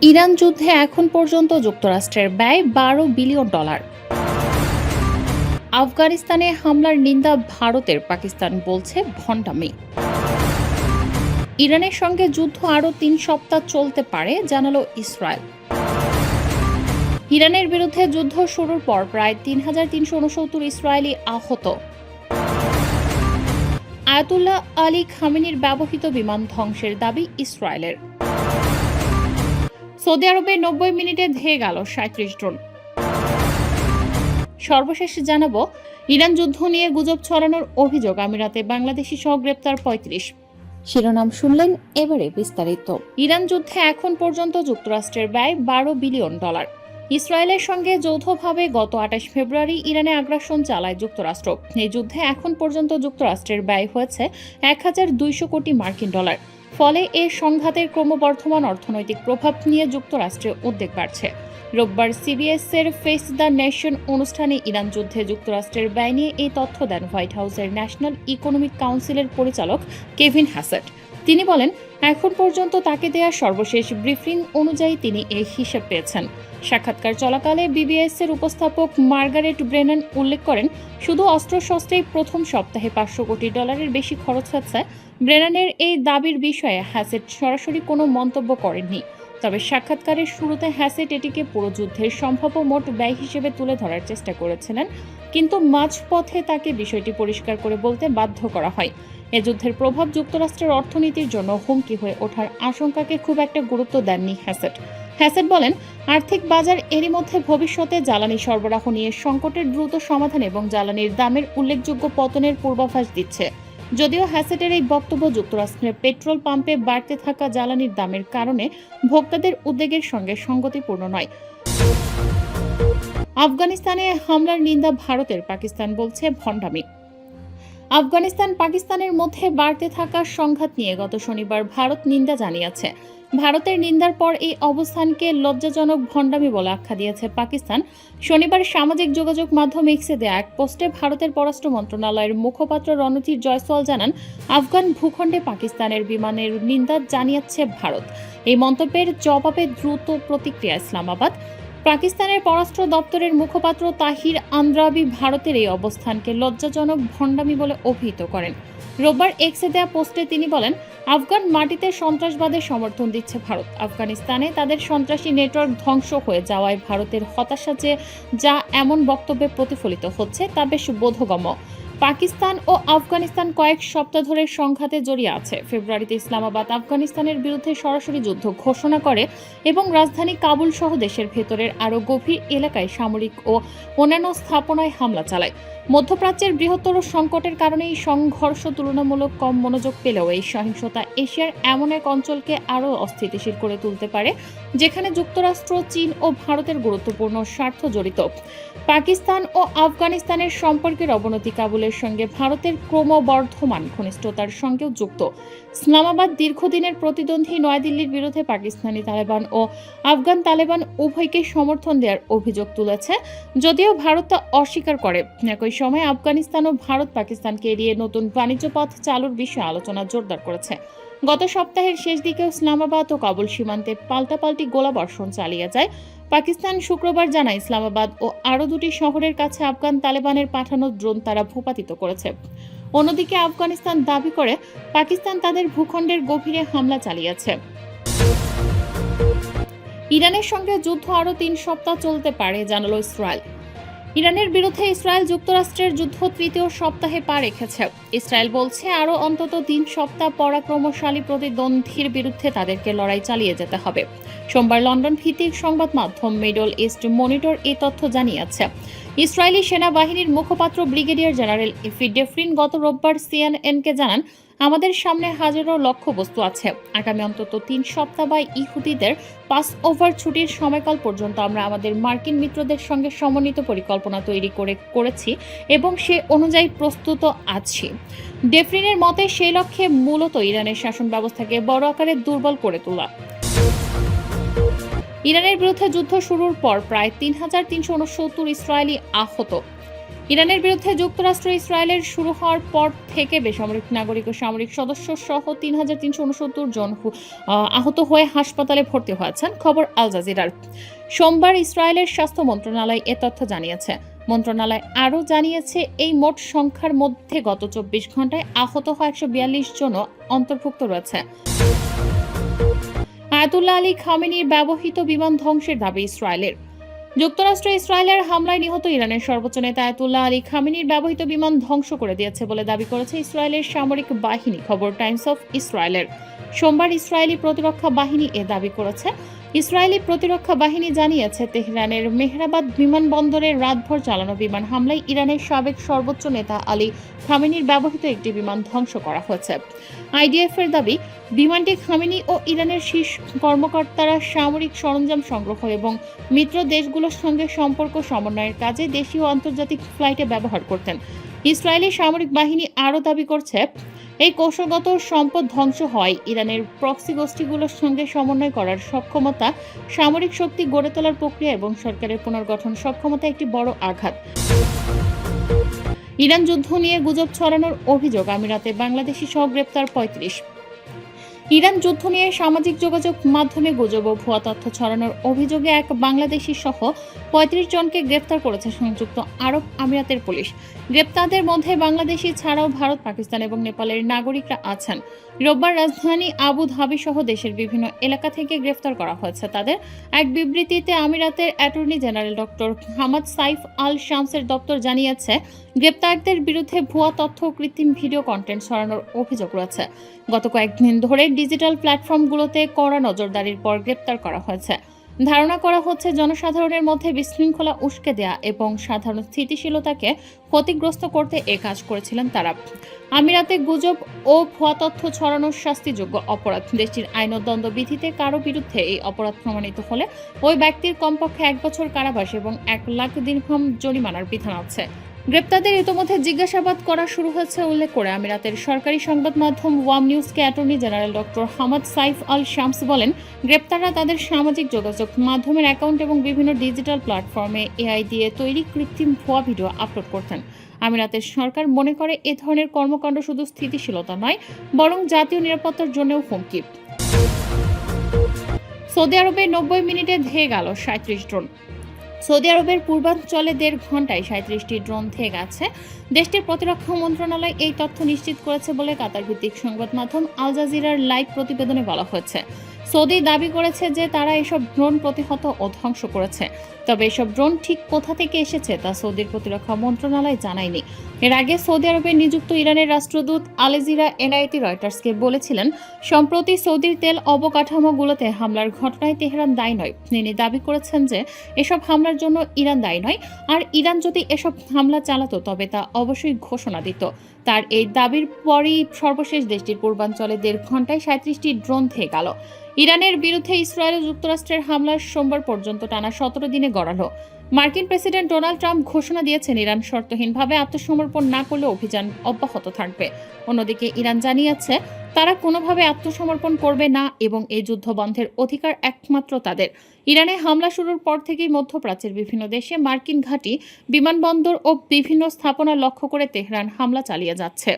Iran যুদ্ধে এখন পর্যন্ত যুক্তরাষ্ট্রের ব্যয় $12 বিলিয়ন। আফগানিস্তানে হামলার নিন্দা ভারতের, পাকিস্তান বলছে ভণ্ডামি। ইরানের সঙ্গে যুদ্ধ আরও 3 সপ্তাহ চলতে পারে, জানালো ইসরায়েল। ইরানের বিরুদ্ধে যুদ্ধ শুরুর পর প্রায় 3,369 ইসরায়েলি আহত। আয়াতুল্লাহ আলী খামেনির ব্যবহৃত বিমান ধ্বংসের দাবি ইসরায়েলের। সৌদি আরবে 90 মিনিটে ধেয়ে গেল 37 ড্রোন। সর্বশেষ জানাবো, ইরান যুদ্ধ নিয়ে গুজব ছড়ানোর অভিযোগ আমিরাতে বাংলাদেশি সহ গ্রেপ্তার 35। শিরোনাম শুনলেন, এবারে বিস্তারিত। ইরান যুদ্ধে এখন পর্যন্ত যুক্তরাষ্ট্রের ব্যয় $12 বিলিয়ন। ইসরায়েলের সঙ্গে যৌথভাবে গত 28 ফেব্রুয়ারি ইরানে আগ্রাসন চালায় যুক্তরাষ্ট্র। এই যুদ্ধে এখন পর্যন্ত যুক্তরাষ্ট্রের ব্যয় হয়েছে $1,200 কোটি মার্কিন। ফলে এ সংঘাতের ক্রমবর্ধমান অর্থনৈতিক প্রভাব নিয়ে যুক্তরাষ্ট্রে উদ্বেগ বাড়ছে। রোববার সিবিএস-এর ফেস দ্য নেশন অনুষ্ঠানে ইরান যুদ্ধে যুক্তরাষ্ট্রের ব্যয় নিয়ে এই তথ্য দেন হোয়াইট হাউসের ন্যাশনাল ইকোনমিক কাউন্সিলের পরিচালক কেভিন হ্যাসেট। তিনি বলেন, এখন পর্যন্ত তাকে দেয়া সর্বশেষ ব্রিফিং অনুযায়ী তিনি এই হিসেব পেয়েছেন। সাক্ষাৎকার চলাকালে বিবিএস-এর উপস্থাপক মার্গারেট ব্রেনান উল্লেখ করেন, শুধু অস্ত্রশস্ত্রেই প্রথম সপ্তাহে $500 কোটি বেশি খরচ হচ্ছে। ব্রেনানের এই দাবির বিষয়ে হ্যাসেট সরাসরি কোনো মন্তব্য করেননি। তবে সাক্ষাৎকারের শুরুতে হ্যাসেট এটিকে পুরো যুদ্ধের সম্ভাব্য মোট ব্যয় হিসেবে তুলে ধরার চেষ্টা করেছিলেন, কিন্তু মাঝপথে তাকে বিষয়টি পরিষ্কার করে বলতে বাধ্য করা হয়। এ যুদ্ধের প্রভাব যুক্তরাষ্ট্রের অর্থনীতির জন্য হুমকি হয়ে ওঠার আশঙ্কাকে খুব একটা গুরুত্ব দেননি হ্যাসেট। হ্যাসেট বলেন, আর্থিক বাজার এরই মধ্যে ভবিষ্যতে জ্বালানি সরবরাহ নিয়ে সংকটের দ্রুত সমাধান এবং জ্বালানির দামের উল্লেখযোগ্য পতনের পূর্বাভাস দিচ্ছে। যদিও হ্যাসেটের এই বক্তব্য যুক্তরাষ্ট্রের পেট্রোল পাম্পে বাড়তে থাকা জ্বালানির দামের কারণে ভোক্তাদের উদ্বেগের সঙ্গে সঙ্গতিপূর্ণ নয়। আফগানিস্তানে হামলার নিন্দা ভারতের, পাকিস্তান বলছে ভণ্ডামি। আফগানিস্তান পাকিস্তানের মধ্যে বাড়তে থাকা সংঘাত নিয়ে গত শনিবার ভারত নিন্দা জানিয়েছে। ভারতের নিন্দার পর এই অবস্থানকে লজ্জাজনক ভণ্ডামি বলে আখ্যা দিয়েছে পাকিস্তান। শনিবার সামাজিক যোগাযোগ মাধ্যম এক্সে দেয়া এক পোস্টে ভারতের পররাষ্ট্র মন্ত্রণালয়ের মুখপাত্র রণধীর জয়সওয়াল জানান, আফগান ভূখণ্ডে পাকিস্তানের বিমানের নিন্দা জানিয়েছে ভারত। এই মন্তব্যের জবাবে দ্রুত প্রতিক্রিয়া ইসলামাবাদ। পাকিস্তানের পররাষ্ট্র দপ্তরের মুখপাত্র তাহির আন্দ্রাবি ভারতের এই অবস্থানকে লজ্জাজনক ভণ্ডামি বলে অভিহিত করেন। রোববার এক্সে দেয়া পোস্টে তিনি বলেন, আফগান মাটিতে সন্ত্রাসবাদের সমর্থন দিচ্ছে ভারত। আফগানিস্তানে তাদের সন্ত্রাসী নেটওয়ার্ক ধ্বংস হয়ে যাওয়ায় ভারতের হতাশা যে যা এমন বক্তব্যে প্রতিফলিত হচ্ছে তা বেশ বোধগম্য। পাকিস্তান ও আফগানিস্তান কয়েক সপ্তাহ ধরে সংঘাতে জড়িয়ে আছে। ফেব্রুয়ারিতে ইসলামাবাদ আফগানিস্তানের বিরুদ্ধে সরাসরি যুদ্ধ ঘোষণা করে এবং রাজধানী কাবুল সহ দেশের ভেতরের আরও গভীর এলাকায় সামরিক ও অন্যান্য স্থাপনায় হামলা চালায়। মধ্যপ্রাচ্যের বৃহত্তর সংকটের কারণে এই সংঘর্ষ তুলনামূলক কম মনোযোগ পেলেও এই সহিংসতা এশিয়ার এমন এক অঞ্চলকে আরও অস্থিতিশীল করে তুলতে পারে, যেখানে যুক্তরাষ্ট্র, চীন ও ভারতের গুরুত্বপূর্ণ স্বার্থ জড়িত। পাকিস্তান ও আফগানিস্তানের সম্পর্কের অবনতি কাবুলের সঙ্গে ভারতের ক্রমবর্ধমান ঘনিষ্ঠতার সঙ্গেও যুক্ত। ইসলামাবাদ দীর্ঘদিনের প্রতিদ্বন্দ্বী নয়াদিল্লির বিরুদ্ধে পাকিস্তানি তালেবান ও আফগান তালেবান উভয়কে সমর্থন দেওয়ার অভিযোগ তুলেছে, যদিও ভারত তা অস্বীকার করে। একই সময় আফগানিস্তান ও ভারত পাকিস্তানকে এড়িয়ে নতুন বাণিজ্য পথ চালুর বিষয়ে আলোচনা জোরদার করেছে। গত সপ্তাহের শেষ দিকেও ইসলামাবাদ ও কাবুল সীমান্তে পাল্টাপাল্টি গোলাবর্ষণ চালিয়ে যায়। পাকিস্তান শুক্রবার জানায়, ইসলামাবাদ ও আরও 2টি শহরের কাছে আফগান তালেবানের পাঠানো ড্রোন তারা ভূপাতিত করেছে। অন্যদিকে আফগানিস্তান দাবি করে পাকিস্তান তাদের ভূখণ্ডের গভীরে হামলা চালিয়েছে। ইরানের সঙ্গে যুদ্ধ আরও 3 সপ্তাহ চলতে পারে, জানালো ইসরায়েল। ইরানের বিরুদ্ধে ইসরায়েল যুক্তরাষ্ট্রের যুদ্ধ 3য় সপ্তাহে পা রেখেছে। ইসরায়েল বলছে, আরও অন্তত 3 সপ্তাহ পরাক্রমশালী প্রতিদ্বন্দ্বীর বিরুদ্ধে তাদেরকে লড়াই চালিয়ে যেতে হবে। সোমবার লন্ডন ভিত্তিক সংবাদ মাধ্যম মিডল ইস্ট মনিটর এই তথ্য জানিয়েছে। ইসরায়েলি সেনাবাহিনীর মুখপাত্র ব্রিগেডিয়ার জেনারেল এফি ডেফরিন গত রোববার সিএনএনকে জানান, আমাদের সামনে হাজারো লক্ষ্যবস্তু আছে। আগামী অন্তত 3 সপ্তাহ বা ইহুদিদের পাস ওভার ছুটির সময়কাল পর্যন্ত আমরা আমাদের মার্কিন মিত্রদের সঙ্গে সমন্বিত পরিকল্পনা তৈরি করেছি এবং সে অনুযায়ী প্রস্তুত আছি। ডেফরিনের মতে সেই লক্ষ্যে মূলত ইরানের শাসন ব্যবস্থাকে বড় আকারে দুর্বল করে তোলা। ইরানের বিরুদ্ধে যুদ্ধ শুরুর পর প্রায় 3,369 ইসরায়েলি আহত। ইরানের বিরুদ্ধে যুক্তরাষ্ট্র ইসরায়েলের শুরু হওয়ার পর থেকে বেসামরিক নাগরিক ও সামরিক সদস্য সহ ৩,৩৬৯ জন আহত হয়ে হাসপাতালে ভর্তি হয়েছেন, খবর আল জাজিরার। সোমবার ইসরায়েলের স্বাস্থ্য মন্ত্রণালয় এ তথ্য জানিয়েছে। মন্ত্রণালয় আরও জানিয়েছে, এই মোট সংখ্যার মধ্যে গত ২৪ ঘন্টায় আহত হওয়া ১৪২ জনও অন্তর্ভুক্ত রয়েছে। আয়াতুল্লাহ আলী খামেনির ব্যবহৃত বিমান ধ্বংসের দাবি ইসরায়েলের। যুক্তরাষ্ট্র ইসরায়েলের হামলায় নিহত ইরানের সর্বোচ্চ নেতা আয়াতুল্লাহ আলী খামেনির ব্যবহৃত বিমান ধ্বংস করে দিয়েছে বলে দাবি করেছে ইসরায়েলের সামরিক বাহিনী, খবর টাইমস অফ ইসরায়েলের। সোমবার ইসরায়েলি প্রতিরক্ষা বাহিনী এ দাবি করেছে। ইসরায়েলি প্রতিরক্ষা বাহিনী জানিয়েছে, তেহরানের মেহরাবাদ বিমানবন্দরে রাতভর চালানো বিমান হামলায় ইরানের সাবেক সর্বোচ্চ নেতা আলী খামেনির ব্যবহৃত একটি বিমান ধ্বংস করা হয়েছে। আইডিএফ এর দাবি, বিমানটি খামেনি ও ইরানের শীর্ষ কর্মকর্তারা সামরিক সরঞ্জাম সংগ্রহ এবং মিত্র দেশগুলোর সঙ্গে সম্পর্ক সমন্বয়ের কাজে দেশীয় ও আন্তর্জাতিক ফ্লাইটে ব্যবহার করতেন। ইসরায়েলি সামরিক বাহিনী আরও দাবি করছে, এই কৌশলগত সম্পদ ধ্বংস হয় ইরানের প্রক্সি গোষ্ঠীগুলোর সঙ্গে সমন্বয় করার সক্ষমতা, সামরিক শক্তি গড়ে তোলার প্রক্রিয়া এবং সরকারের পুনর্গঠন সক্ষমতা একটি বড় আঘাত। ইরান যুদ্ধ নিয়ে গুজব ছড়ানোর অভিযোগ, আমিরাতে বাংলাদেশি সহ গ্রেপ্তার ৩৫। ইরান যুদ্ধ নিয়ে সামাজিক যোগাযোগ মাধ্যমে গুজব ও ভুয়া তথ্য ছড়ানোর অভিযোগে এক বাংলাদেশি সহ ৩৫ জনকে গ্রেফতার করেছে সংযুক্ত আরব আমিরাতের পুলিশ। গ্রেপ্তারদের মধ্যে বাংলাদেশি ছাড়াও ভারত, পাকিস্তান এবং নেপালের নাগরিকরা আছেন। রোববার রাজধানী আবু ধাবি সহ দেশের বিভিন্ন এলাকা থেকে গ্রেফতার করা হয়েছে তাদের। এক বিবৃতিতে আমিরাতের attorney general doctor Hamad Saif Al শামসের দপ্তর জানিয়েছে, গ্রেপ্তারদের বিরুদ্ধে ভুয়া তথ্য ও কৃত্রিম ভিডিও কন্টেন্ট ছড়ানোর অভিযোগ রয়েছে। গত কয়েকদিন ধরে ডিজিটাল প্ল্যাটফর্মগুলোতে কড়া নজরদারির পর গ্রেপ্তার করা হয়েছে। ধারণা করা হচ্ছে, জনসাধারণের মধ্যে বিশৃঙ্খলা উস্কে দেয়া এবং সাধারণ স্থিতিশীলতাকে ক্ষতিগ্রস্ত করতে এ কাজ করেছিলেন তারা। আমিরাতে গুজব ও ভুয়া তথ্য ছড়ানোর শাস্তিযোগ্য অপরাধ। দেশটির আইন ও দণ্ডবিধিতে কারো বিরুদ্ধে এই অপরাধ প্রমাণিত হলে ওই ব্যক্তির কমপক্ষে ১ বছর কারাবাস এবং ১ লাখ দিরহাম জরিমানার বিধান আছে। গ্রেপ্তারদের ইতোমধ্যে জিজ্ঞাসাবাদ করা শুরু হয়েছে উল্লেখ করে আমিরাতের সরকারি সংবাদ মাধ্যম ওয়াম নিউজকে attorney general doctor Hamad Saif Al Shams বলেন, গ্রেপ্তাররা তাদের সামাজিক যোগাযোগ মাধ্যমের অ্যাকাউন্ট এবং বিভিন্ন ডিজিটাল প্ল্যাটফর্মে এআই দিয়ে তৈরি কৃত্রিম ভুয়া ভিডিও আপলোড করতেন। আমিরাতের সরকার মনে করে, এ ধরনের কর্মকাণ্ড শুধু স্থিতিশীলতা নয়, বরং জাতীয় নিরাপত্তার জন্যও হুমকি। সৌদি আরবে ৯০ মিনিটে ধেয়ে গেল ৩৭ ড্রোন। সৌদি আরবের পূর্বাঞ্চলে ১.৫ ঘন্টায় ৩৭টি ড্রোন ধেয়ে গেছে। দেশটির প্রতিরক্ষা মন্ত্রণালয় এই তথ্য নিশ্চিত করেছে বলে কাতার ভিত্তিক সংবাদ মাধ্যম আল জাজিরার লাইভ প্রতিবেদনে বলা হয়েছে। সৌদি দাবি করেছে যে তারা এসব ড্রোন প্রতিহত ও ধ্বংস করেছে। তবে এসব ড্রোন ঠিক কোথা থেকে এসেছে তা সৌদির প্রতিরক্ষা মন্ত্রণালয় জানায়নি। এর আগে সৌদি আরবে নিযুক্ত ইরানের রাষ্ট্রদূত আলেজিরা এনআইটি রয়টার্সকে বলেছিলেন, সম্প্রতি সৌদির তেল অবকাঠামোগুলোতে হামলার ঘটনায় তেহরান দায়ী নয়। তিনি দাবি করেছেন যে এসব হামলার জন্য ইরান দায়ী নয়, আর ইরান যদি এসব হামলা চালাতো তবে তা অবশ্যই ঘোষণা দিত। তার এই দাবির পরই সর্বশেষ দেশটির পূর্বাঞ্চলে ১.৫ ঘন্টায় ৩৭টি ড্রোন ধেয়ে গেল। ইরানের বিরুদ্ধে ইসরায়েল ও যুক্তরাষ্ট্রের হামলার সোমবার পর্যন্ত টানা ১৭ দিনে গড়ালো। মার্কিন প্রেসিডেন্ট ডোনাল্ড ট্রাম্প ঘোষণা দিয়েছেন, ইরান শর্তহীনভাবে আত্মসমর্পণ না করলে অভিযান অব্যাহত থাকবে। অন্যদিকে ইরান জানিয়েছে, তারা কোনোভাবে আত্মসমর্পণ করবে না এবং এই যুদ্ধ বন্ধের অধিকার একমাত্র তাদের। ইরানে হামলা শুরুর পর থেকেই মধ্যপ্রাচ্যের বিভিন্ন দেশে মার্কিন ঘাঁটি, বিমানবন্দর ও বিভিন্ন স্থাপনা লক্ষ্য করে তেহরান হামলা চালিয়ে যাচ্ছে।